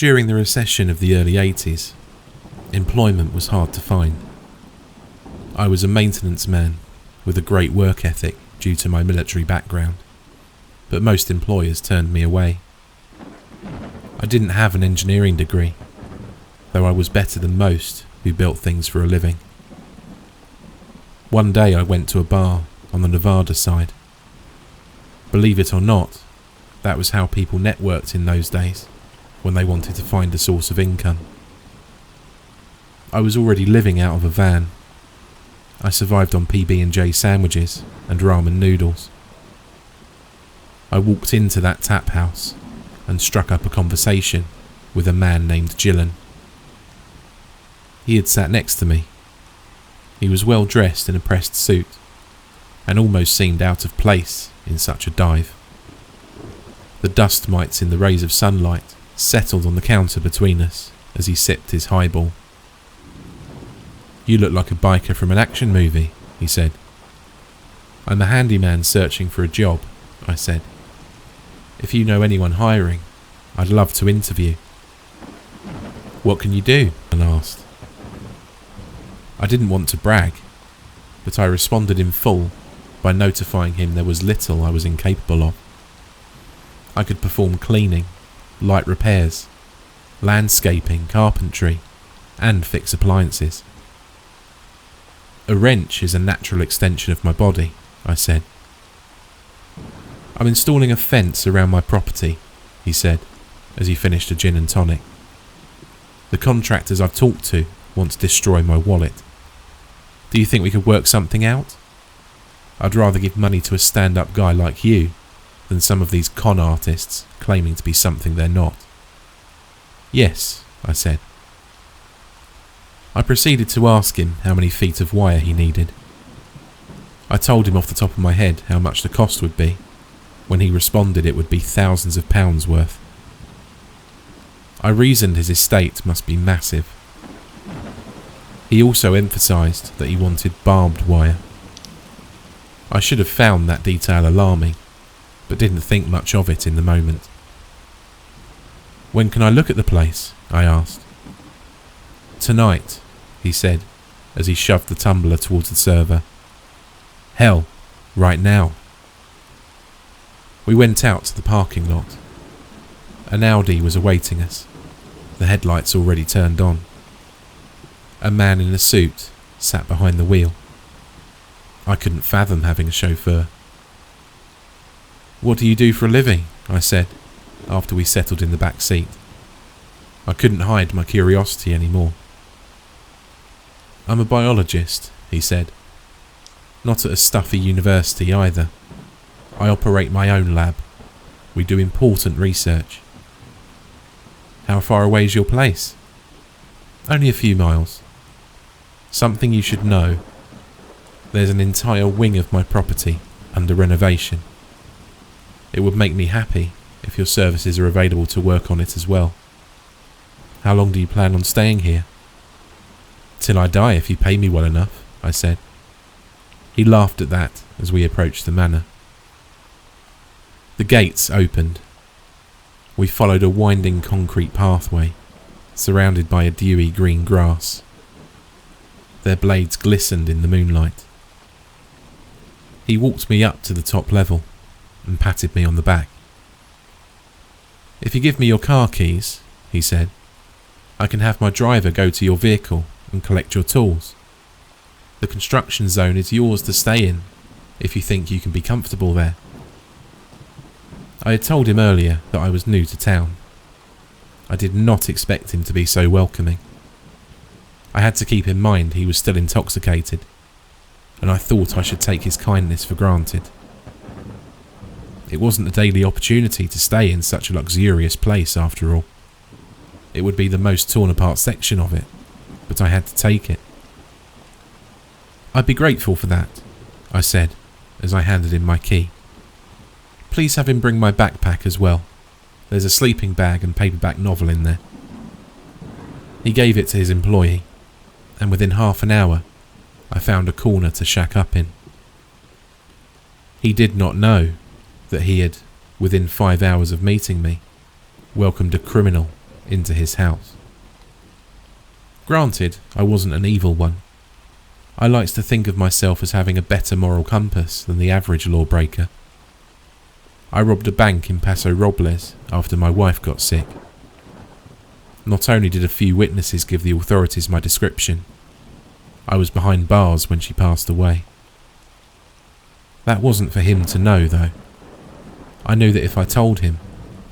During the recession of the early 80s, employment was hard to find. I was a maintenance man with a great work ethic due to my military background, but most employers turned me away. I didn't have an engineering degree, though I was better than most who built things for a living. One day I went to a bar on the Nevada side. Believe it or not, that was how people networked in those days when they wanted to find a source of income. I was already living out of a van. I survived on PB&J sandwiches and ramen noodles. I walked into that tap house and struck up a conversation with a man named Gillen. He had sat next to me. He was well dressed in a pressed suit and almost seemed out of place in such a dive. The dust mites in the rays of sunlight settled on the counter between us as he sipped his highball. "You look like a biker from an action movie," he said. "I'm a handyman searching for a job," I said. "If you know anyone hiring, I'd love to interview." "What can you do?" I asked. I didn't want to brag, but I responded in full by notifying him there was little I was incapable of. I could perform cleaning, light repairs, landscaping, carpentry, and fix appliances. "A wrench is a natural extension of my body," I said. "I'm installing a fence around my property," he said, as he finished a gin and tonic. "The contractors I've talked to want to destroy my wallet. Do you think we could work something out? I'd rather give money to a stand-up guy like you than some of these con artists claiming to be something they're not." "Yes," I said. I proceeded to ask him how many feet of wire he needed. I told him off the top of my head how much the cost would be, when he responded it would be thousands of pounds worth. I reasoned his estate must be massive. He also emphasised that he wanted barbed wire. I should have found that detail alarming, but didn't think much of it in the moment. "When can I look at the place?" I asked. "Tonight," he said, as he shoved the tumbler towards the server. "Hell, right now." We went out to the parking lot. An Audi was awaiting us, the headlights already turned on. A man in a suit sat behind the wheel. I couldn't fathom having a chauffeur. "What do you do for a living?" I said, after we settled in the back seat. I couldn't hide my curiosity anymore. "I'm a biologist," he said. "Not at a stuffy university either. I operate my own lab. We do important research." "How far away is your place?" "Only a few miles." "Something you should know. There's an entire wing of my property under renovation. It would make me happy if your services are available to work on it as well." "How long do you plan on staying here?" "Till I die if you pay me well enough," I said. He laughed at that as we approached the manor. The gates opened. We followed a winding concrete pathway, surrounded by a dewy green grass. Their blades glistened in the moonlight. He walked me up to the top level and patted me on the back. "If you give me your car keys," he said, "I can have my driver go to your vehicle and collect your tools. The construction zone is yours to stay in if you think you can be comfortable there." I had told him earlier that I was new to town. I did not expect him to be so welcoming. I had to keep in mind he was still intoxicated, and I thought I should take his kindness for granted. It wasn't a daily opportunity to stay in such a luxurious place after all. It would be the most torn apart section of it, but I had to take it. "I'd be grateful for that," I said as I handed him my key. "Please have him bring my backpack as well. There's a sleeping bag and paperback novel in there." He gave it to his employee, and within half an hour, I found a corner to shack up in. He did not know that he had, within 5 hours of meeting me, welcomed a criminal into his house. Granted, I wasn't an evil one. I liked to think of myself as having a better moral compass than the average lawbreaker. I robbed a bank in Paso Robles after my wife got sick. Not only did a few witnesses give the authorities my description, I was behind bars when she passed away. That wasn't for him to know, though. I knew that if I told him,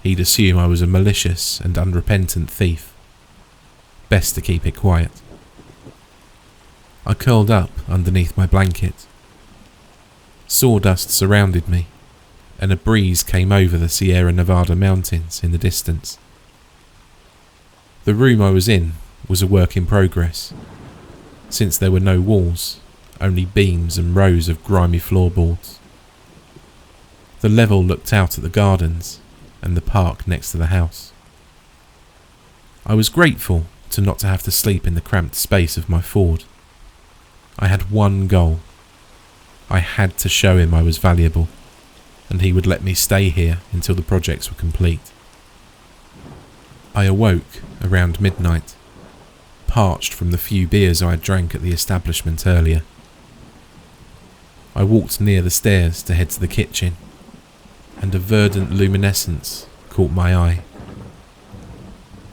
he'd assume I was a malicious and unrepentant thief. Best to keep it quiet. I curled up underneath my blanket. Sawdust surrounded me, and a breeze came over the Sierra Nevada mountains in the distance. The room I was in was a work in progress, since there were no walls, only beams and rows of grimy floorboards. The level looked out at the gardens and the park next to the house. I was grateful to not to have to sleep in the cramped space of my Ford. I had one goal. I had to show him I was valuable, and he would let me stay here until the projects were complete. I awoke around midnight, parched from the few beers I had drank at the establishment earlier. I walked near the stairs to head to the kitchen, and a verdant luminescence caught my eye.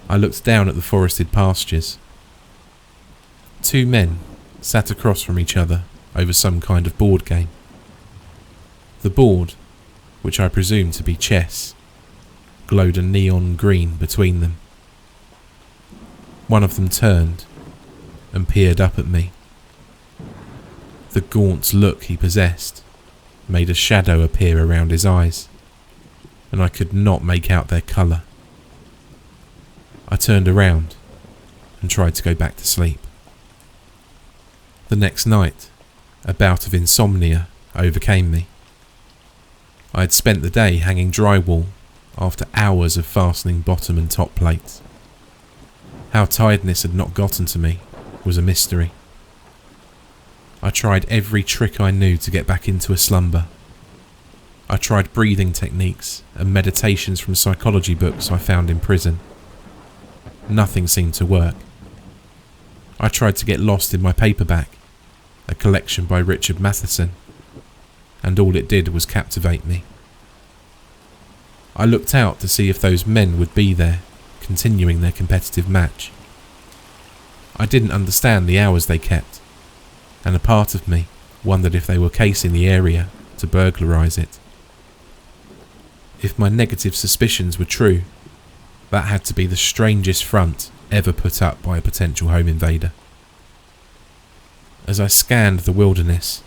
I looked down at the forested pastures. 2 men sat across from each other over some kind of board game. The board, which I presumed to be chess, glowed a neon green between them. One of them turned and peered up at me. The gaunt look he possessed made a shadow appear around his eyes, and I could not make out their colour. I turned around and tried to go back to sleep. The next night, a bout of insomnia overcame me. I had spent the day hanging drywall after hours of fastening bottom and top plates. How tiredness had not gotten to me was a mystery. I tried every trick I knew to get back into a slumber. I tried breathing techniques and meditations from psychology books I found in prison. Nothing seemed to work. I tried to get lost in my paperback, a collection by Richard Matheson, and all it did was captivate me. I looked out to see if those men would be there, continuing their competitive match. I didn't understand the hours they kept, and a part of me wondered if they were casing the area to burglarise it. If my negative suspicions were true, that had to be the strangest front ever put up by a potential home invader. As I scanned the wilderness,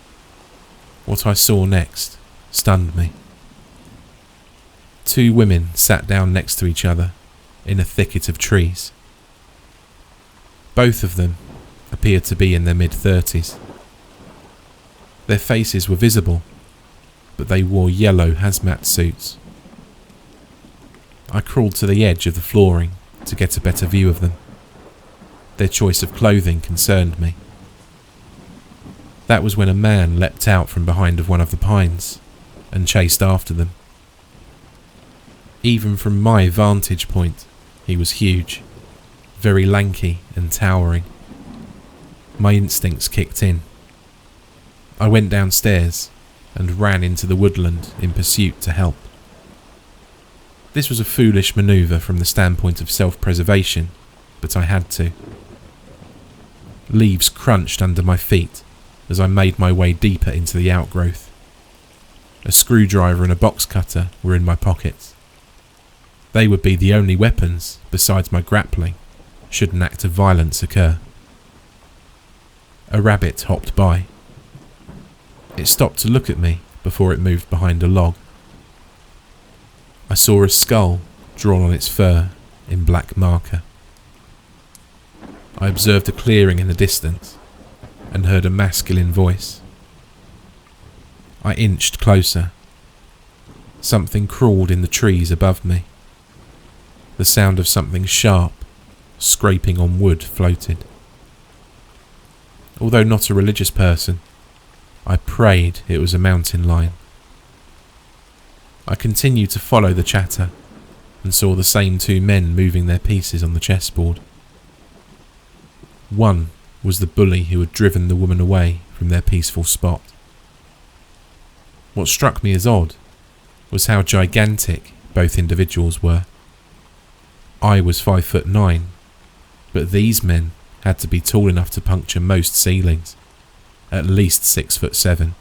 what I saw next stunned me. 2 women sat down next to each other in a thicket of trees. Both of them appeared to be in their mid-30s. Their faces were visible, but they wore yellow hazmat suits. I crawled to the edge of the flooring to get a better view of them. Their choice of clothing concerned me. That was when a man leapt out from behind of one of the pines and chased after them. Even from my vantage point, he was huge, very lanky and towering. My instincts kicked in. I went downstairs and ran into the woodland in pursuit to help. This was a foolish manoeuvre from the standpoint of self-preservation, but I had to. Leaves crunched under my feet as I made my way deeper into the outgrowth. A screwdriver and a box cutter were in my pockets. They would be the only weapons, besides my grappling, should an act of violence occur. A rabbit hopped by. It stopped to look at me before it moved behind a log. I saw a skull drawn on its fur in black marker. I observed a clearing in the distance and heard a masculine voice. I inched closer. Something crawled in the trees above me. The sound of something sharp, scraping on wood, floated. Although not a religious person, I prayed it was a mountain lion. I continued to follow the chatter, and saw the same two men moving their pieces on the chessboard. One was the bully who had driven the woman away from their peaceful spot. What struck me as odd was how gigantic both individuals were. I was 5'9", but these men had to be tall enough to puncture most ceilings, at least 6'7".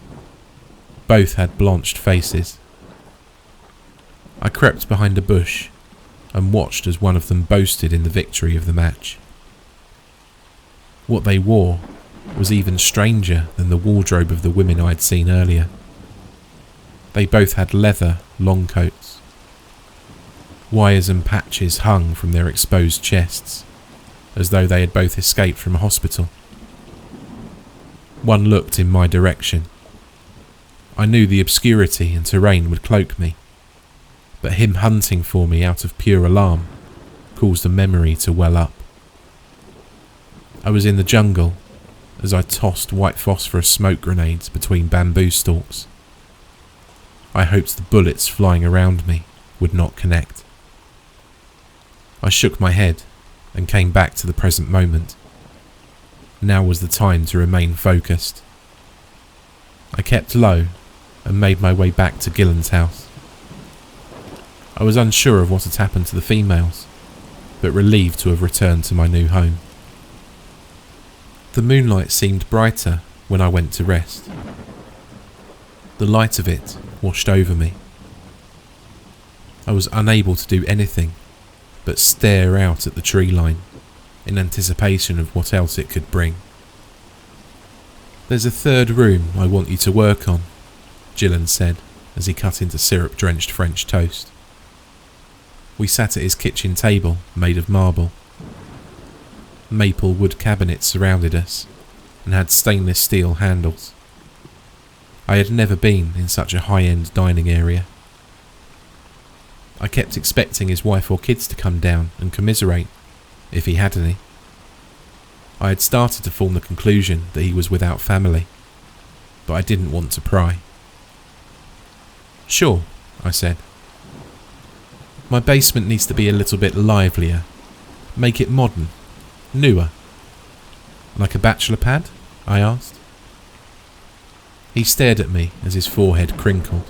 Both had blanched faces. I crept behind a bush and watched as one of them boasted in the victory of the match. What they wore was even stranger than the wardrobe of the women I'd seen earlier. They both had leather long coats. Wires and patches hung from their exposed chests, as though they had both escaped from a hospital. One looked in my direction. I knew the obscurity and terrain would cloak me, but him hunting for me out of pure alarm caused a memory to well up. I was in the jungle as I tossed white phosphorus smoke grenades between bamboo stalks. I hoped the bullets flying around me would not connect. I shook my head and came back to the present moment. Now was the time to remain focused. I kept low and made my way back to Gillen's house. I was unsure of what had happened to the females, but relieved to have returned to my new home. The moonlight seemed brighter when I went to rest. The light of it washed over me. I was unable to do anything but stare out at the tree line in anticipation of what else it could bring. "There's a third room I want you to work on," Gillen said as he cut into syrup-drenched French toast. We sat at his kitchen table made of marble. Maple wood cabinets surrounded us and had stainless steel handles. I had never been in such a high-end dining area. I kept expecting his wife or kids to come down and commiserate, if he had any. I had started to form the conclusion that he was without family, but I didn't want to pry. "Sure," I said. "My basement needs to be a little bit livelier. Make it modern, newer." "Like a bachelor pad?" I asked. He stared at me as his forehead crinkled.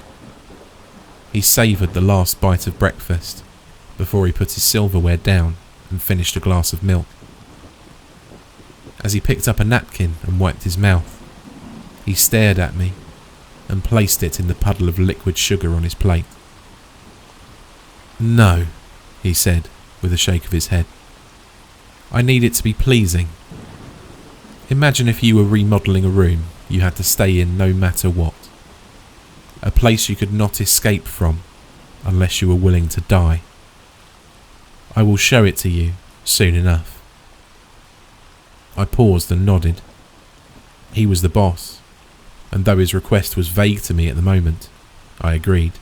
He savoured the last bite of breakfast before he put his silverware down and finished a glass of milk. As he picked up a napkin and wiped his mouth, he stared at me and placed it in the puddle of liquid sugar on his plate. "No," he said with a shake of his head. "I need it to be pleasing. Imagine if you were remodelling a room you had to stay in no matter what. A place you could not escape from unless you were willing to die. I will show it to you soon enough." I paused and nodded. He was the boss, and though his request was vague to me at the moment, I agreed.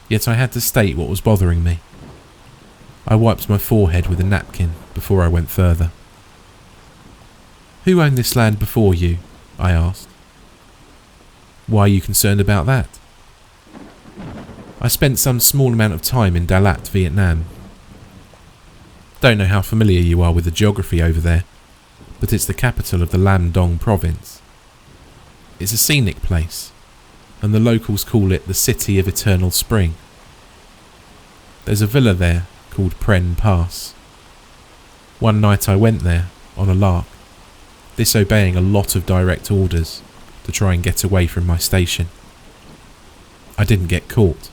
Yet I had to state what was bothering me. I wiped my forehead with a napkin before I went further. "Who owned this land before you?" I asked. "Why are you concerned about that?" "I spent some small amount of time in Dalat, Vietnam. Don't know how familiar you are with the geography over there, but it's the capital of the Lam Dong province. It's a scenic place, and the locals call it the City of Eternal Spring. There's a villa there called Pren Pass. One night I went there on a lark, disobeying a lot of direct orders to try and get away from my station. I didn't get caught.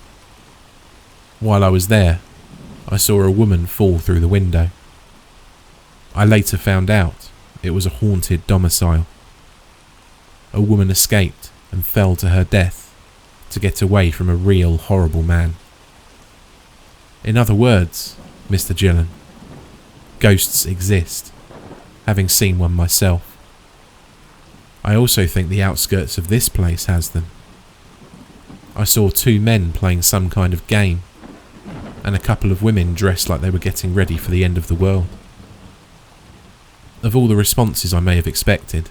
While I was there, I saw a woman fall through the window. I later found out it was a haunted domicile. A woman escaped and fell to her death to get away from a real horrible man. In other words, Mr. Gillen, ghosts exist, having seen one myself. I also think the outskirts of this place has them. I saw two men playing some kind of game, and a couple of women dressed like they were getting ready for the end of the world. Of all the responses I may have expected,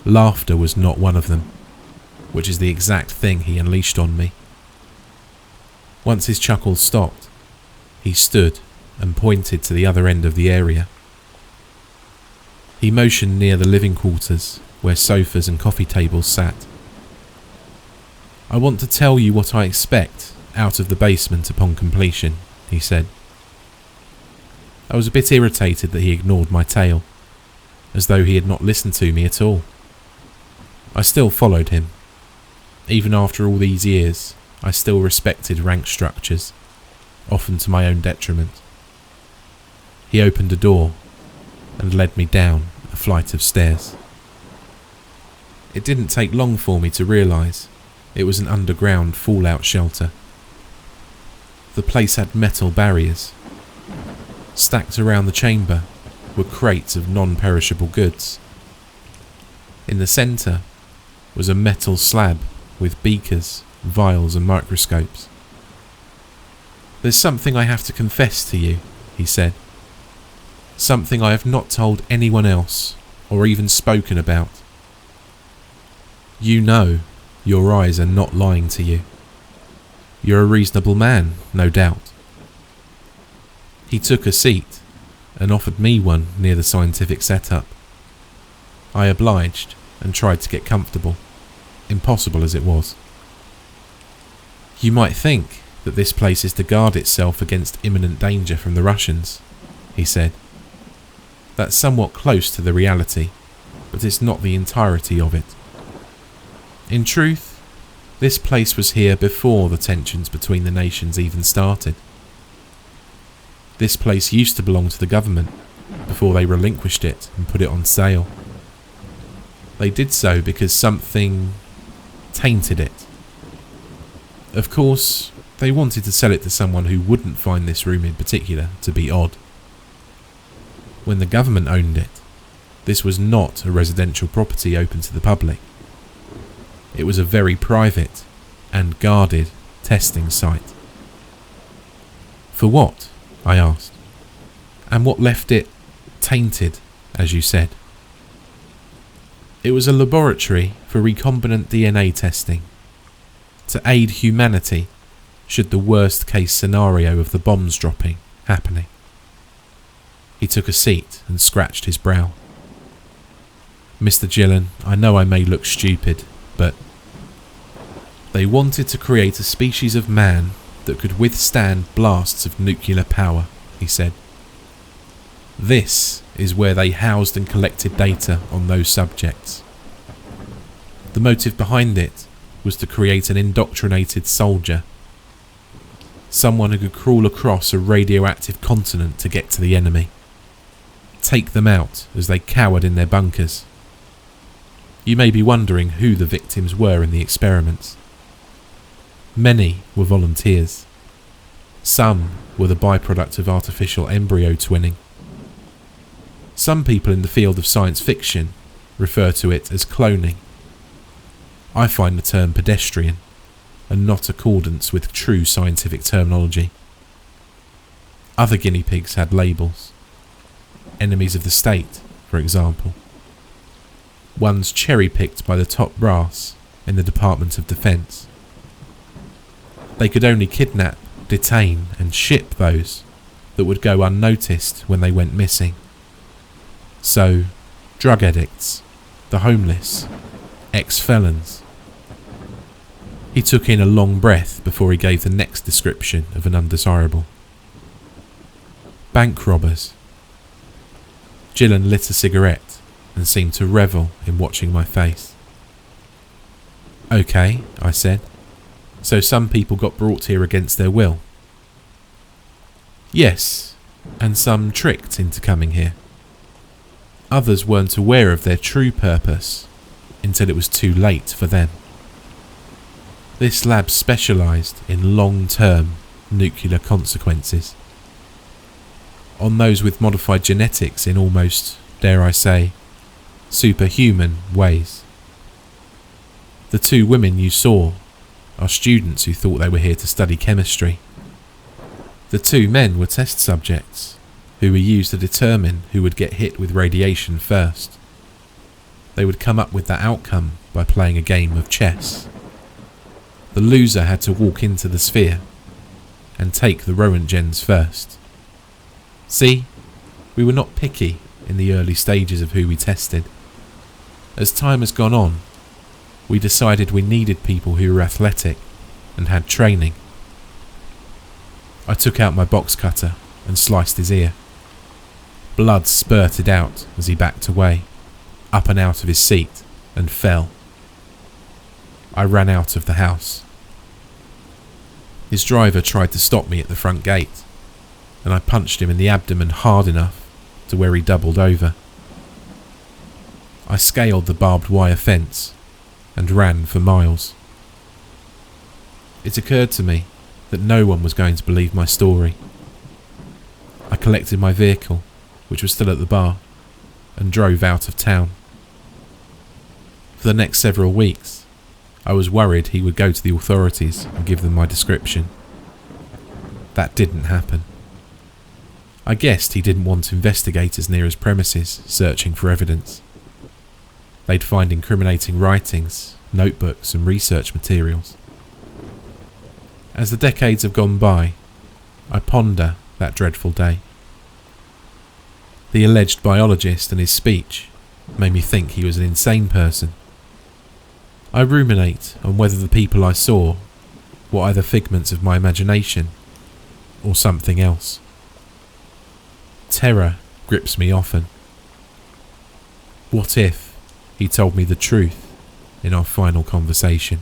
laughter was not one of them, which is the exact thing he unleashed on me. Once his chuckles stopped, he stood and pointed to the other end of the area. He motioned near the living quarters where sofas and coffee tables sat. "I want to tell you what I expect out of the basement upon completion," he said. I was a bit irritated that he ignored my tale, as though he had not listened to me at all. I still followed him. Even after all these years, I still respected rank structures, often to my own detriment. He opened a door and led me down a flight of stairs. It didn't take long for me to realise it was an underground fallout shelter. The place had metal barriers. Stacked around the chamber were crates of non-perishable goods. In the centre was a metal slab with beakers, vials and microscopes. "There's something I have to confess to you," he said. "Something I have not told anyone else or even spoken about. You know your eyes are not lying to you. You're a reasonable man, no doubt." He took a seat and offered me one near the scientific setup. I obliged and tried to get comfortable, impossible as it was. "You might think that this place is to guard itself against imminent danger from the Russians," he said. "That's somewhat close to the reality, but it's not the entirety of it. In truth, this place was here before the tensions between the nations even started. This place used to belong to the government before they relinquished it and put it on sale. They did so because something tainted it. Of course, they wanted to sell it to someone who wouldn't find this room in particular to be odd. When the government owned it, this was not a residential property open to the public. It was a very private and guarded testing site." "For what?" I asked. "And what left it tainted, as you said?" "It was a laboratory for recombinant DNA testing, to aid humanity should the worst case scenario of the bombs dropping happening." He took a seat and scratched his brow. "Mr. Gillen, I know I may look stupid, but they wanted to create a species of man that could withstand blasts of nuclear power," he said. "This is where they housed and collected data on those subjects. The motive behind it was to create an indoctrinated soldier, someone who could crawl across a radioactive continent to get to the enemy, take them out as they cowered in their bunkers. You may be wondering who the victims were in the experiments. Many were volunteers. Some were the byproduct of artificial embryo twinning. Some people in the field of science fiction refer to it as cloning. I find the term pedestrian and not accordance with true scientific terminology. Other guinea pigs had labels. Enemies of the state, for example. Ones cherry-picked by the top brass in the Department of Defense. They could only kidnap, detain and ship those that would go unnoticed when they went missing. So, drug addicts, the homeless, ex-felons. He took in a long breath before he gave the next description of an undesirable. Bank robbers. Gillen lit a cigarette and seemed to revel in watching my face. "Okay," I said. "So some people got brought here against their will?" "Yes, and some tricked into coming here. Others weren't aware of their true purpose until it was too late for them. This lab specialised in long-term nuclear consequences. On those with modified genetics in almost, dare I say, superhuman ways. The two women you saw are students who thought they were here to study chemistry. The two men were test subjects who were used to determine who would get hit with radiation first. They would come up with that outcome by playing a game of chess. The loser had to walk into the sphere and take the Roentgens first. See, we were not picky in the early stages of who we tested. As time has gone on, we decided we needed people who were athletic and had training. I took out my box cutter and sliced his ear. Blood spurted out as he backed away, up and out of his seat, and fell. I ran out of the house. His driver tried to stop me at the front gate, and I punched him in the abdomen hard enough to where he doubled over. I scaled the barbed wire fence and ran for miles. It occurred to me that no one was going to believe my story. I collected my vehicle, which was still at the bar, and drove out of town. For the next several weeks, I was worried he would go to the authorities and give them my description. That didn't happen. I guessed he didn't want investigators near his premises searching for evidence. They'd find incriminating writings, notebooks and research materials. As the decades have gone by, I ponder that dreadful day. The alleged biologist and his speech made me think he was an insane person. I ruminate on whether the people I saw were either figments of my imagination or something else. Terror grips me often. What if he told me the truth in our final conversation?